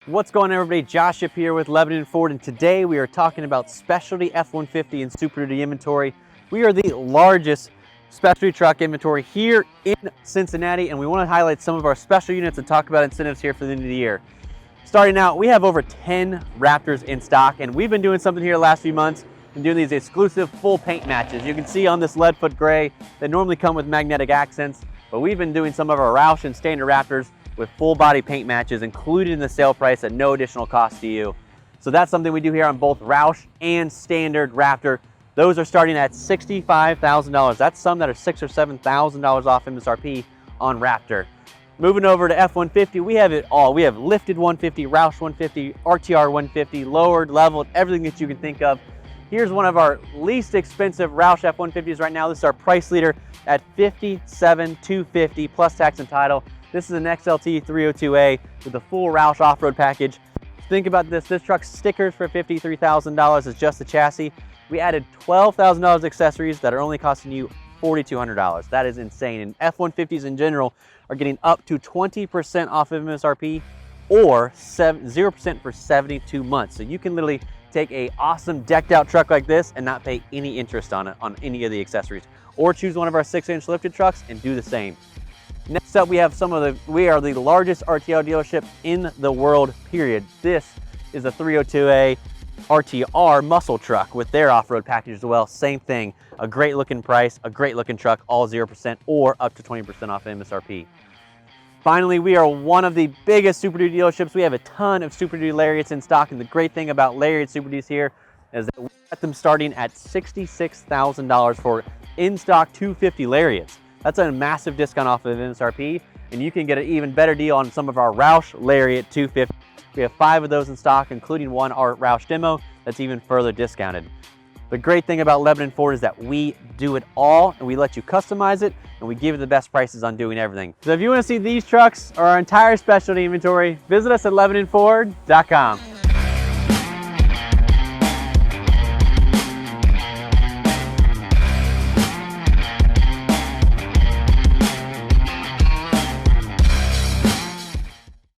What's going on, everybody? Josh up here with Lebanon Ford, and today we are talking about specialty F-150 and Super Duty inventory. We are the largest specialty truck inventory here in Cincinnati, and we want to highlight some of our special units and talk about incentives here for the end of the year. Starting out, we have over 10 Raptors in stock, and we've been doing something here the last few months and doing these exclusive full paint matches. You can see on this lead foot gray, they normally come with magnetic accents, but we've been doing some of our Roush and standard Raptors with full body paint matches included in the sale price at no additional cost to you. So that's something we do here on both Roush and standard Raptor. Those are starting at $65,000. That's some that are $6,000 or $7,000 off MSRP on Raptor. Moving over to F-150, we have it all. We have lifted 150, Roush 150, RTR 150, lowered, leveled, everything that you can think of. Here's one of our least expensive Roush F-150s right now. This is our price leader at $57,250 plus tax and title. This is an XLT 302A with a full Roush off-road package. Think about this truck's stickers for $53,000 is just the chassis. We added $12,000 accessories that are only costing you $4,200. That is insane. And F-150s in general are getting up to 20% off of MSRP or 0% for 72 months. So you can literally take a awesome decked out truck like this and not pay any interest on it, on any of the accessories. Or choose one of our 6-inch lifted trucks and do the same. Next up, we have we are the largest RTO dealership in the world, period. This is a 302A RTR muscle truck with their off-road package as well. Same thing, a great looking price, a great looking truck, all 0% or up to 20% off MSRP. Finally, we are one of the biggest Super Duty dealerships. We have a ton of Super Duty Lariats in stock, and the great thing about Lariat Super Duties here is that we got them starting at $66,000 for in-stock 250 Lariats. That's a massive discount off of MSRP, and you can get an even better deal on some of our Roush Lariat 250. We have 5 of those in stock, including one our Roush demo that's even further discounted. The great thing about Lebanon Ford is that we do it all, and we let you customize it, and we give you the best prices on doing everything. So if you want to see these trucks or our entire specialty inventory, visit us at LebanonFord.com.